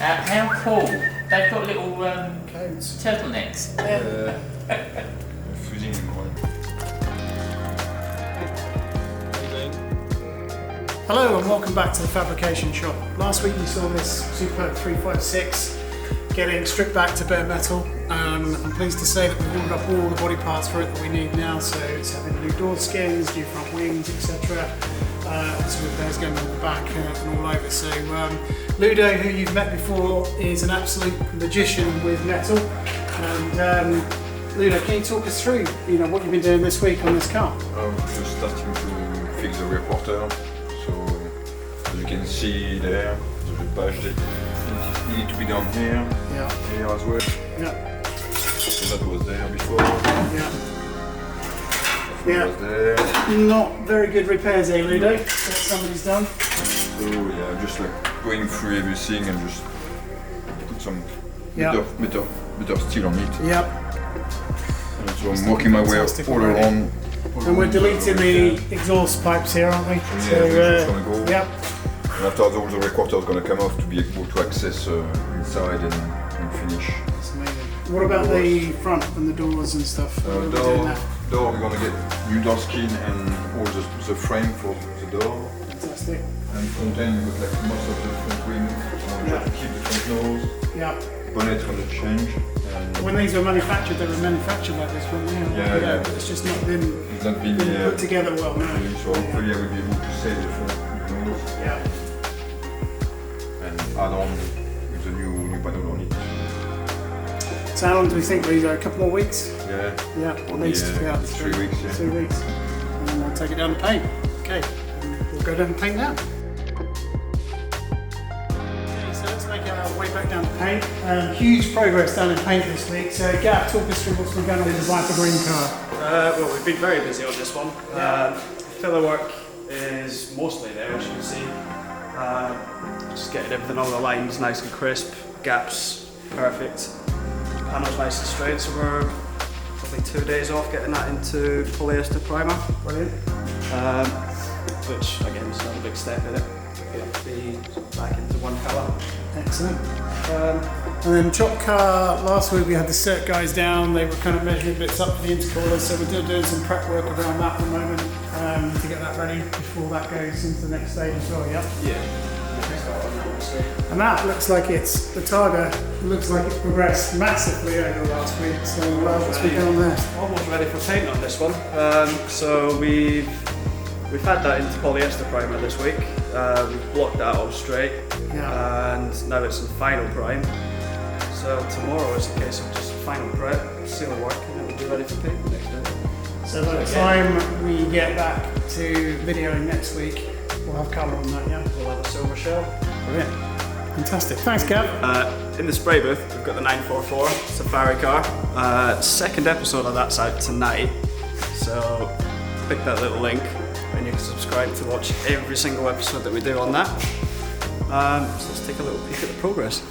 How cool. They've got little coats. turtlenecks. Freezing in the morning. Hello and welcome back to the fabrication shop. Last week you saw this superb 356 getting stripped back to bare metal. I'm pleased to say that we've ordered up all the body parts for it that we need now, so it's having new door skins, new front wings, etc. Some repairs going on the back and all over. So Ludo, who you've met before, is an absolute magician with metal. And Ludo, can you talk us through what you've been doing this week on this car? Just starting to fix the rear quarter. So as you can see there, the patch that needed to be done here, here as well. Yeah. So that was there before. Yeah. Was there. Not very good repairs, eh, Ludo? That somebody's done. So yeah, just like going through everything and just put some bit of steel on it. Yep. And so I'm working my way all around. And we're deleting the exhaust pipes here, aren't we? Yeah, so, it's gonna go. Yep. And after all the rear quarter is gonna come off to be able to access inside and finish. That's amazing. What about the front and the doors and stuff? Door, we're gonna get new door skin and all the frame for the door. Fantastic. And front end, we got like most of the front wing. So we have to keep the front nose. Yeah. Bonnet's gonna change. And When these were manufactured, they were manufactured like this, weren't they? Yeah. But it's just not been put together well. No. So hopefully I will be able to save the front nose. Yeah. And add on with the new panel on it. So how long do we think, Ludo? A couple more weeks? Yeah. Yeah, at least. Yeah, 3 weeks. Yeah. 3 weeks. And then we'll take it down to paint. Okay, and we'll go down and paint now. Okay, so let's make our way back down to paint. Huge progress down in paint this week. So Gav, talk us through what's been going on with the Viper Green car. Well, we've been very busy on this one. Yeah. Filler work is mostly there, as you can see. Just getting everything on the lines nice and crisp, gaps perfect. Panel's nice and straight, so we're probably 2 days off getting that into polyester primer. Brilliant. Which again is another big step in it. Get the back into one colour. Excellent. And then chop car, last week we had the cert guys down, they were kind of measuring bits up for the intercooler, so we're doing some prep work around that at the moment to get that ready before that goes into the next stage as well, yeah? Yeah. And that looks like the targa looks like it's progressed massively over the last week, so what's been going on there? Almost ready for paint on this one. So we've had that into polyester primer this week. We've blocked that all straight, and now it's in final prime. So tomorrow is a case of just final prep, seal work, and it will be ready for paint the next day. So by the time we get back to videoing next week, we'll have colour on that, yeah? We'll have a silver shell. Brilliant. Fantastic. Thanks, Gav. In the spray booth, we've got the 944 Safari car. Second episode of that's out tonight, so click that little link and you can subscribe to watch every single episode that we do on that. So let's take a little peek at the progress.